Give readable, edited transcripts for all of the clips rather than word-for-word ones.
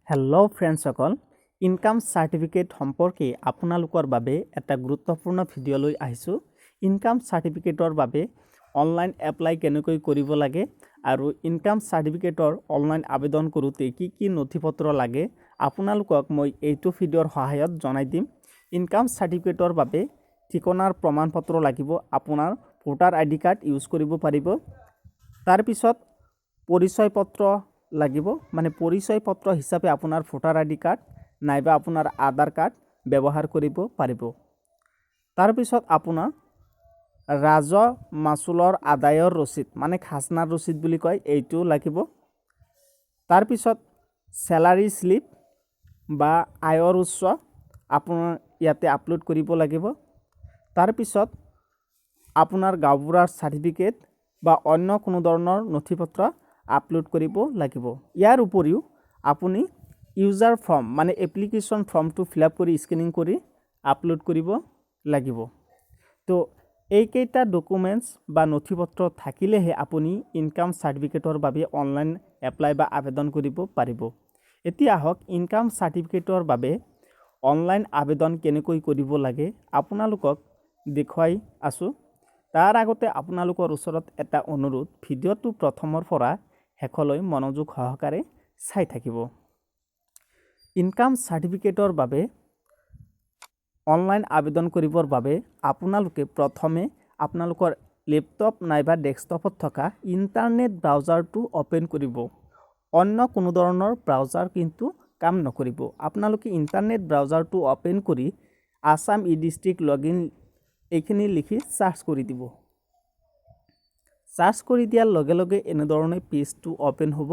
Hello' ফ্ৰেণ্ডসকল, income certificate সম্পৰ্কে আপোনালোকৰ বাবে এটা গুৰুত্বপূৰ্ণ ভিডিঅ' লৈ আহিছোঁ। ইনকাম চাৰ্টিফিকেটৰ বাবে অনলাইন এপ্লাই কেনেকৈ কৰিব লাগে আৰু ইনকাম চাৰ্টিফিকেটৰ অনলাইন আবেদন কৰোঁতে কি কি নথিপত্ৰ লাগে আপোনালোকক মই এইটো ভিডিঅ'ৰ সহায়ত জনাই দিম। ইনকাম চাৰ্টিফিকেটৰ বাবে ঠিকনাৰ প্ৰমাণপত্ৰ লাগিব। আপোনাৰ ভোটাৰ আই ডি কাৰ্ড ইউজ কৰিব পাৰিব। তাৰপিছত পৰিচয় পত্ৰ লাগিব, মানে পৰিচয় পত্ৰ হিচাপে আপোনাৰ ভোটাৰ আই ডি কাৰ্ড নাইবা আপোনাৰ আধাৰ কাৰ্ড ব্যৱহাৰ কৰিব পাৰিব। তাৰপিছত আপোনাৰ ৰাজহ মাচুলৰ আদায়ৰ ৰচিদ, মানে খাজনাৰ ৰচিদ বুলি কয়, এইটো লাগিব। তাৰপিছত চেলাৰী স্লিপ বা আয়ৰ উৎস আপোনাৰ ইয়াতে আপলোড কৰিব লাগিব। তাৰপিছত আপোনাৰ গাঁওবুঢ়াৰ চাৰ্টিফিকেট বা অন্য কোনো ধৰণৰ নথিপত্ৰ আপলোড কৰিব লাগিব। ইয়াৰ উপৰিও আপুনি ইউজাৰ ফৰ্ম, মানে এপ্লিকেশ্যন ফৰ্মটো ফিল আপ কৰি স্কেনিং কৰি আপলোড কৰিব লাগিব। তো এইকেইটা ডকুমেণ্টছ বা নথিপত্ৰ থাকিলেহে আপুনি ইনকাম চাৰ্টিফিকেটৰ বাবে অনলাইন এপ্লাই বা আবেদন কৰিব পাৰিব। এতিয়া আহক ইনকাম চাৰ্টিফিকেটৰ বাবে অনলাইন আবেদন কেনেকৈ কৰিব লাগে আপোনালোকক দেখুৱাই আছোঁ। তাৰ আগতে আপোনালোকৰ ওচৰত এটা অনুৰোধ, ভিডিঅ'টো প্ৰথমৰ পৰা শেষলৈ মনোযোগ সহকাৰে চাই থাকিব। ইনকাম চাৰ্টিফিকেটৰ বাবে অনলাইন আবেদন কৰিবৰ বাবে আপোনালোকে প্ৰথমে আপোনালোকৰ লেপটপ নাইবা ডেস্কটপত থকা ইণ্টাৰনেট ব্ৰাউজাৰটো অ'পেন কৰিব। অন্য কোনো ধৰণৰ ব্ৰাউজাৰ কিন্তু কাম নকৰিব। আপোনালোকে ইণ্টাৰনেট ব্ৰাউজাৰটো অ'পেন কৰি আসাম ই-ডিষ্ট্ৰিক্ট লগইন এইখিনি লিখি চাৰ্চ কৰি দিব। চাৰ্চ কৰি দিয়াৰ লগে লগে এনেধৰণে পেজটো অ'পেন হ'ব।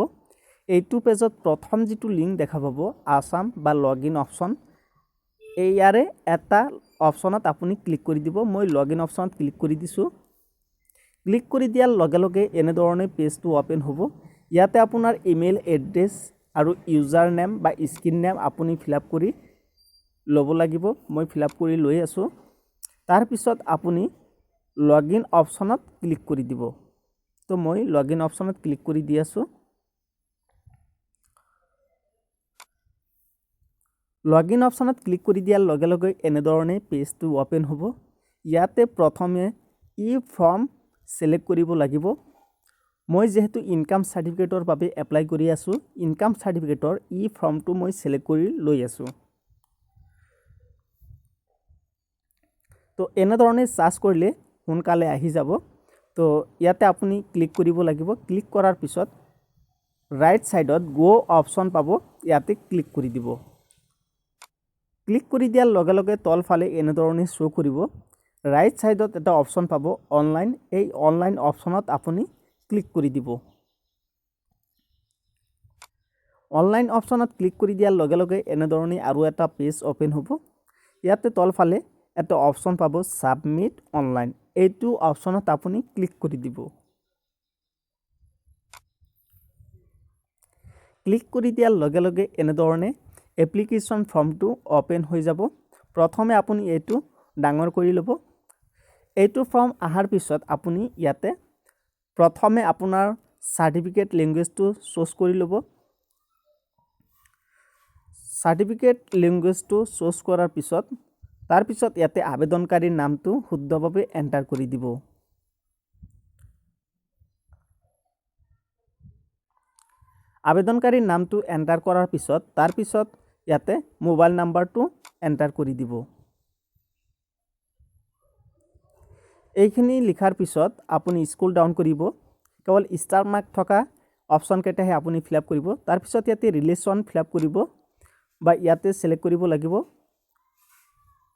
এইটো পেজত প্ৰথম যিটো লিংক দেখা পাব আসাম বা লগইন অপশ্যন, ইয়াৰে এটা অপশ্যনত আপুনি ক্লিক কৰি দিব। মই লগইন অপশ্যনত ক্লিক কৰি দিছোঁ। ক্লিক কৰি দিয়াৰ লগে লগে এনেধৰণে পেজটো অ'পেন হ'ব। ইয়াতে আপোনাৰ ইমেইল এড্ৰেছ আৰু ইউজাৰ নেম বা স্ক্ৰীন নেম আপুনি ফিল আপ কৰি ল'ব লাগিব। মই ফিল আপ কৰি লৈ আছোঁ। তাৰপিছত আপুনি লগইন অপশ্যনত ক্লিক কৰি দিব। তো মই লগইন অপশ্যনত ক্লিক কৰি দি আছোঁ। লগইন অপশ্যনত ক্লিক কৰি দিয়াৰ লগে লগে এনেধৰণে পেজটো অ'পেন হ'ব। ইয়াতে প্ৰথমে ই ফৰ্ম ছিলেক্ট কৰিব লাগিব। মই যিহেতু ইনকাম চাৰ্টিফিকেটৰ বাবে এপ্লাই কৰি আছোঁ, ইনকাম চাৰ্টিফিকেটৰ ই ফৰ্মটো মই ছিলেক্ট কৰি লৈ আছোঁ। তো এনেধৰণে চাৰ্চ কৰিলে সোনকালে আহি যাব। তো ইয়াতে আপুনি ক্লিক কৰিব লাগিব। ক্লিক কৰাৰ পিছত ৰাইট ছাইডত গ' অপশ্যন পাব, ইয়াতে ক্লিক কৰি দিব। ক্লিক কৰি দিয়াৰ লগে লগে তলফালে এনেধৰণে শ্ব' কৰিব। ৰাইট ছাইডত এটা অপশ্যন পাব অনলাইন, এই অনলাইন অপশ্যনত আপুনি ক্লিক কৰি দিব। অনলাইন অপশ্যনত ক্লিক কৰি দিয়াৰ লগে লগে এনেধৰণে আৰু এটা পেজ অ'পেন হ'ব। ইয়াতে তলফালে এটা অপশ্যন পাব ছাবমিট অনলাইন, এইটো অপশ্যনত আপুনি ক্লিক কৰি দিব। ক্লিক কৰি দিয়াৰ লগে লগে এনেধৰণে এপ্লিকেশ্যন ফৰ্মটো অ'পেন হৈ যাব। প্ৰথমে আপুনি এইটো ডাঙৰ কৰি ল'ব। এইটো ফৰ্ম অহাৰ পিছত আপুনি ইয়াতে প্ৰথমে আপোনাৰ চাৰ্টিফিকেট লেংগুৱেজটো চুজ কৰি ল'ব। চাৰ্টিফিকেট লেংগুৱেজটো চুজ কৰাৰ পিছত তাৰপিছত ইয়াতে আবেদনকাৰীৰ নামটো শুদ্ধভাৱে এণ্টাৰ কৰি দিব। আবেদনকাৰীৰ নামটো এণ্টাৰ কৰাৰ পিছত তাৰপিছত ইয়াতে মোবাইল নাম্বাৰটো এণ্টাৰ কৰি দিব। এইখিনি লিখাৰ পিছত আপুনি স্ক্ৰল ডাউন কৰিব। কেৱল ষ্টাৰ মাৰ্ক থকা অপশ্যনকেইটাহে আপুনি ফিল আপ কৰিব। তাৰপিছত ইয়াতে ৰিলেশ্যন ফিল আপ কৰিব বা ইয়াতে ছিলেক্ট কৰিব লাগিব।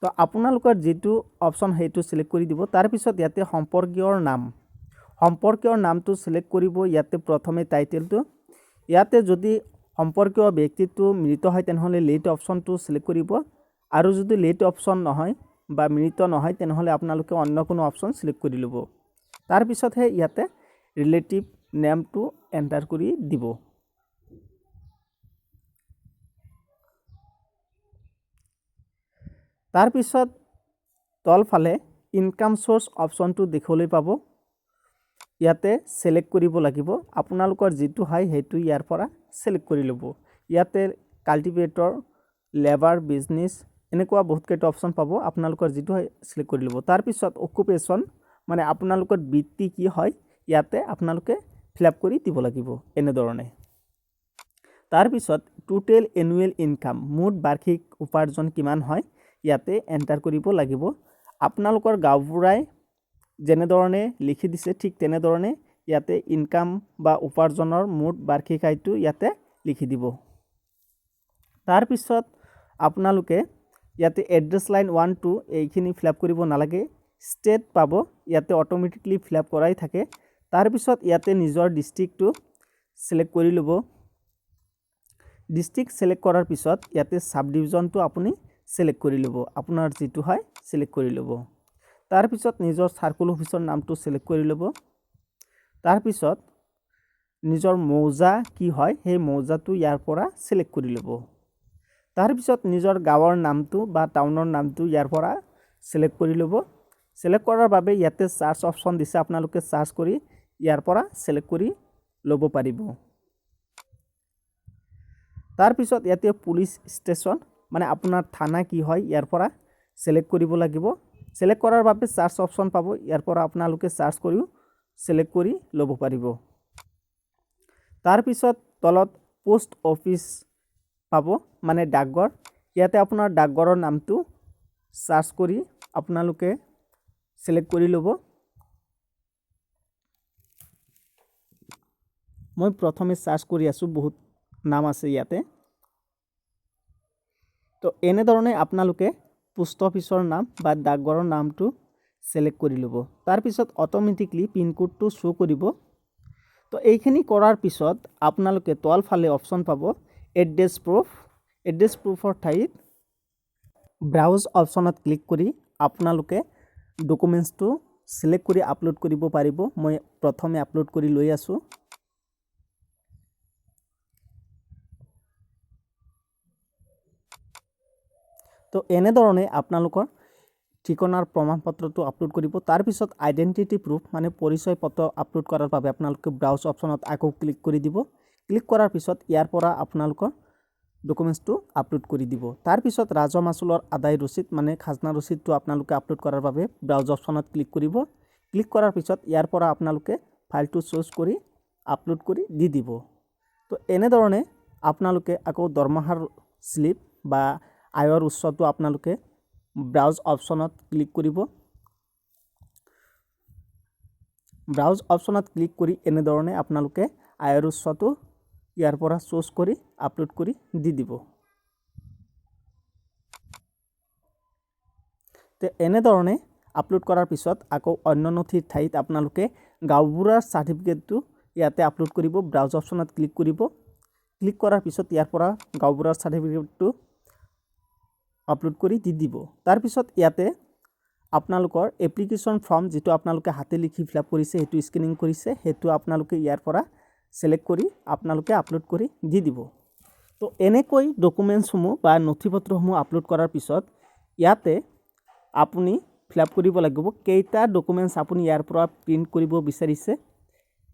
তো আপোনালোকৰ যিটো অপশ্যন সেইটো ছিলেক্ট কৰি দিব। তাৰপিছত ইয়াতে সম্পৰ্কীয়ৰ নামটো ছিলেক্ট কৰিব। ইয়াতে প্ৰথমে টাইটেলটো, ইয়াতে যদি সম্পৰ্কীয় ব্যক্তিটো মৃত হয় তেনেহ'লে লেট অপশ্যনটো ছিলেক্ট কৰিব, আৰু যদি লেট অপশ্যন নহয় বা মৃত নহয় তেনেহ'লে আপোনালোকে অন্য কোনো অপশ্যন ছিলেক্ট কৰি ল'ব। তাৰপিছতহে ইয়াতে ৰিলেটিভ নেমটো এণ্টাৰ কৰি দিব। তাৰপিছত তলফালে ইনকাম চ'ৰ্চ অপশ্যনটো দেখিবলৈ পাব। ইয়াতে ছিলেক্ট কৰিব লাগিব। আপোনালোকৰ যিটো হয় সেইটো ইয়াৰ পৰা ছিলেক্ট কৰি ল'ব। ইয়াতে কাল্টিভেটৰ, লেবাৰ, বিজনেছ এনেকুৱা বহুতকেইটা অপশ্যন পাব। আপোনালোকৰ যিটো হয় চিলেক্ট কৰি ল'ব। তাৰপিছত অকুপেশ্যন মানে আপোনালোকৰ বৃত্তি কি হয় ইয়াতে আপোনালোকে ফিল আপ কৰি দিব লাগিব এনেধৰণে। তাৰপিছত টোটেল এনুৱেল ইনকাম মুঠ বাৰ্ষিক উপাৰ্জন কিমান হয় ইয়াতে এণ্টাৰ কৰিব লাগিব। আপোনালোকৰ গাঁওবুঢ়াই যেনেধৰণে লিখি দিছে ঠিক তেনেধৰণে ইয়াতে ইনকাম বা উপাৰ্জনৰ মুঠ বাৰ্ষিক আয়টো ইয়াতে লিখি দিব। তাৰপিছত আপোনালোকে ইয়াতে এড্ৰেছ লাইন 1 2 এইখিনি ফিল আপ কৰিব নালাগে। ষ্টেট পাব ইয়াতে অট'মেটিকলি ফিল আপ কৰাই থাকে। তাৰপিছত ইয়াতে নিজৰ ডিষ্ট্ৰিক্টটো চিলেক্ট কৰি ল'ব। ডিষ্ট্ৰিক্ট চিলেক্ট কৰাৰ পিছত ইয়াতে সাব ডিভিজনটো আপুনি চিলেক্ট কৰি ল'ব। আপোনাৰ যিটো হয় চিলেক্ট কৰি ল'ব। তাৰপিছত নিজৰ সাৰ্কুল অফিচৰ নামটো চিলেক্ট কৰি ল'ব। তাৰপিছত নিজৰ মৌজা কি হয় সেই মৌজাটো ইয়াৰ পৰা চিলেক্ট কৰি ল'ব। তাৰপিছত নিজৰ গাঁৱৰ নামটো বা টাউনৰ নামটো ইয়াৰ পৰা চিলেক্ট কৰি ল'ব। চিলেক্ট কৰাৰ বাবে ইয়াতে সাৰ্চ অপশ্যন দিছে, আপোনালোকে সাৰ্চ কৰি ইয়াৰ পৰা চিলেক্ট কৰি ল'ব পাৰিব। তাৰপিছত ইয়াতে পুলিচ ষ্টেচন মানে আপোনাৰ থানা কি হয় ইয়াৰ পৰা চিলেক্ট কৰিব লাগিব। চিলেক্ট কৰাৰ বাবে সাৰ্চ অপশ্যন পাব, ইয়াৰ পৰা আপোনালোকে সাৰ্চ কৰিও চিলেক্ট কৰি ল'ব পাৰিব। তাৰপিছত তলত পোষ্ট অফিচ পাব মানে ডাকঘৰ, ইয়াতে আপোনাৰ ডাকঘৰৰ নামটো সাৰ্চ কৰি আপোনালোকে চিলেক্ট কৰি ল'ব। মই প্ৰথমে সাৰ্চ কৰি আছোঁ, বহুত নাম আছে ইয়াতে। তো এনেধৰণে আপোনালোকে পোষ্ট অফিচৰ নাম বা ডাকঘৰৰ নামটো চিলেক্ট কৰি ল'ব। তাৰপিছত অট'মেটিকলি পিনক'ডটো শ্ব' কৰিব। তো এইখিনি কৰাৰ পিছত আপোনালোকে তলফালে অপশ্যন পাব এড্ৰেছ প্ৰুফ। এড্ৰেছ প্ৰুফৰ ঠাইত ব্ৰাউজ অপশ্যনত ক্লিক কৰি আপোনালোকে ডকুমেণ্টছটো চিলেক্ট কৰি আপলোড কৰিব পাৰিব। মই প্ৰথমে আপলোড কৰি লৈ আছোঁ। তো এনেধৰণে আপোনালোকৰ ঠিকনাৰ প্ৰমাণপত্ৰটো আপলোড কৰিব। তাৰপিছত আইডেণ্টিটি প্ৰুফ মানে পৰিচয় পত্ৰ আপলোড কৰাৰ বাবে আপোনালোকে ব্ৰাউজ অপশ্যনত আকৌ ক্লিক কৰি দিব। ক্লিক কৰাৰ পিছত ইয়াৰ পৰা আপোনালোকৰ ডকুমেণ্টছটো আপলোড কৰি দিব। তাৰপিছত ৰাজহ মাচুলৰ আদায় ৰচিদ মানে খাজনা ৰচিদটো আপোনালোকে আপলোড কৰাৰ বাবে ব্ৰাউজ অপশ্যনত ক্লিক কৰিব। ক্লিক কৰাৰ পিছত ইয়াৰ পৰা আপোনালোকে ফাইলটো চুজ কৰি আপলোড কৰি দি দিব। তো এনেধৰণে আপোনালোকে আকৌ দৰমহাৰ স্লিপ বা আয়ৰ উৎসটো আপোনালোকে ব্ৰাউজ অপশ্যনত ক্লিক কৰিব। ব্ৰাউজ অপশ্যনত ক্লিক কৰি এনেধৰণে আপোনালোকে আয়ৰ উৎসটো ইয়াৰ পৰা চুজ কৰি আপলোড কৰি দি দিব। তো এনেধৰণে আপলোড কৰাৰ পিছত আকৌ অন্য নথিৰ ঠাইত আপোনালোকে গাঁওবুঢ়াৰ চাৰ্টিফিকেটটো ইয়াতে আপলোড কৰিব। ব্ৰাউজ অপশ্যনত ক্লিক কৰিব। ক্লিক কৰাৰ পিছত ইয়াৰ পৰা গাঁওবুঢ়াৰ চাৰ্টিফিকেটটো আপলোড কৰি দি দিব। তাৰপিছত ইয়াতে আপোনালোকৰ এপ্লিকেশ্যন ফৰ্ম যিটো আপোনালোকে হাতে লিখি ফিল আপ কৰিছে সেইটো স্কেনিং কৰিছে সেইটো আপোনালোকে ইয়াৰ পৰা চিলেক্ট কৰি আপোনালোকে আপলোড কৰি দি দিব। তো এনেকৈ ডকুমেণ্টছসমূহ বা নথিপত্ৰসমূহ আপলোড কৰাৰ পিছত ইয়াতে আপুনি ফিল আপ কৰিব লাগিব কেইটা ডকুমেণ্টছ আপুনি ইয়াৰ পৰা প্ৰিণ্ট কৰিব বিচাৰিছে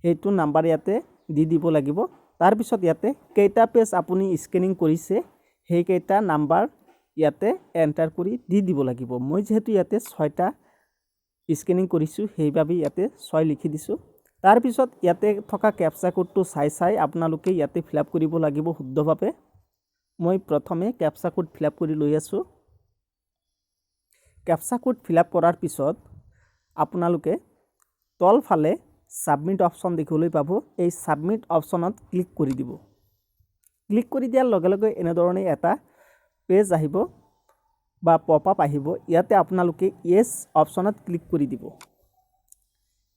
সেইটো নাম্বাৰ ইয়াতে দি দিব লাগিব। তাৰপিছত ইয়াতে কেইটা পেজ আপুনি স্কেনিং কৰিছে সেইকেইটা নাম্বাৰ ইয়াতে এণ্টাৰ কৰি দি দিব লাগিব। মই যেহেতু ইয়াতে 6টা স্কেনিং কৰিছোঁ সেইবাবে ইয়াতে 6 লিখি দিছোঁ। তাৰপিছত ইয়াতে থকা কেপচা কোডটো চাই আপোনালোকে ইয়াতে ফিল আপ কৰিব লাগিব শুদ্ধভাৱে। মই প্ৰথমে কেপচা কোড ফিল আপ কৰি লৈ আছোঁ। কেপচা কোড ফিল আপ কৰাৰ পিছত আপোনালোকে তলফালে ছাবমিট অপশ্যন দেখিবলৈ পাব। এই ছাবমিট অপশ্যনত ক্লিক কৰি দিব। ক্লিক কৰি দিয়াৰ লগে লগে এনেধৰণে এটা পেজ আহিব বা পপ আপ আহিব। ইয়াতে আপোনালোকে ইয়েছ অপশ্যনত ক্লিক কৰি দিব।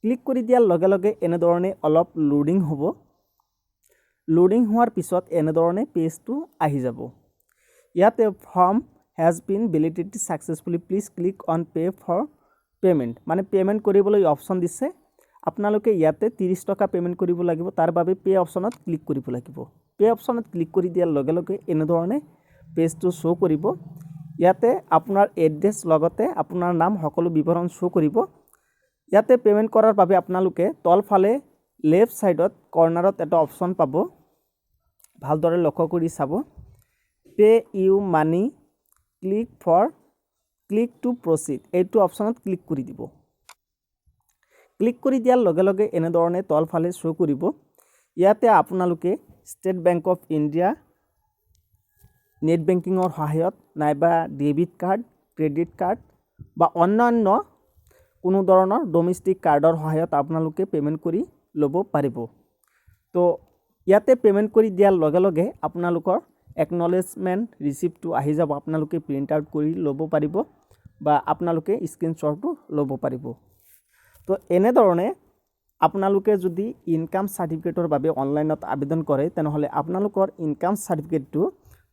ক্লিক কৰি দিয়াৰ লগে লগে এনেধৰণে অলপ লোডিং হ'ব। লোডিং হোৱাৰ পিছত এনেধৰণে পেজটো আহি যাব। ইয়াতে form has been validated successfully please click on pay for payment মানে পে'মেণ্ট কৰিবলৈ অপশ্যন দিছে। আপোনালোকে ইয়াতে 30 টকা পে'মেণ্ট কৰিব লাগিব। তাৰ বাবে পে অপশ্যনত ক্লিক কৰিব লাগিব। পে অপশ্যনত ক্লিক কৰি দিয়াৰ লগে লগে এনেধৰণে পেজটো শ্ব' কৰিব। ইয়াতে আপোনাৰ এড্ৰেছ লগতে আপোনাৰ নাম সকলো বিৱৰণ শ্ব' কৰিব। ইয়াতে পে'মেণ্ট কৰাৰ বাবে আপোনালোকে তলফালে লেফ্ট ছাইডত কৰ্নাৰত এটা অপশ্যন পাব, ভালদৰে লক্ষ্য কৰি চাব। Pay U money click to proceed এইটো অপশ্যনত ক্লিক কৰি দিব। ক্লিক কৰি দিয়াৰ লগে লগে এনেধৰণে তলফালে শ্ব' কৰিব। ইয়াতে আপোনালোকে state bank of India net বেংকিঙৰ সহায়ত নাইবা ডেবিট কাৰ্ড, ক্ৰেডিট কাৰ্ড বা অন্যান্য কোনো ধৰণৰ ডমেষ্টিক কাৰ্ডৰ সহায়ত আপোনালোকে পে'মেণ্ট কৰি ল'ব পাৰিব। তো ইয়াতে পে'মেণ্ট কৰি দিয়াৰ লগে লগে আপোনালোকৰ একনলেজমেণ্ট ৰিচিপ্টটো আহি যাব। আপোনালোকে প্ৰিণ্ট আউট কৰি ল'ব পাৰিব বা আপোনালোকে স্ক্ৰীনশ্বটটো ল'ব পাৰিব। তো এনেধৰণে আপোনালোকে যদি ইনকাম চাৰ্টিফিকেটৰ বাবে অনলাইনত আবেদন কৰে তেনেহ'লে আপোনালোকৰ ইনকাম চাৰ্টিফিকেটটো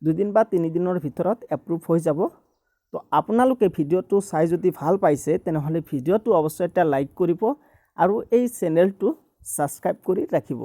2 দিন বা 3 দিনৰ ভিতৰত এপ্ৰুভ হৈ যাব। তো আপোনালোকে ভিডিঅ'টো চাই যদি ভাল পাইছে তেনেহ'লে ভিডিঅ'টো অৱশ্যই এটা লাইক কৰিব আৰু এই চেনেলটো ছাবস্ক্ৰাইব কৰি ৰাখিব।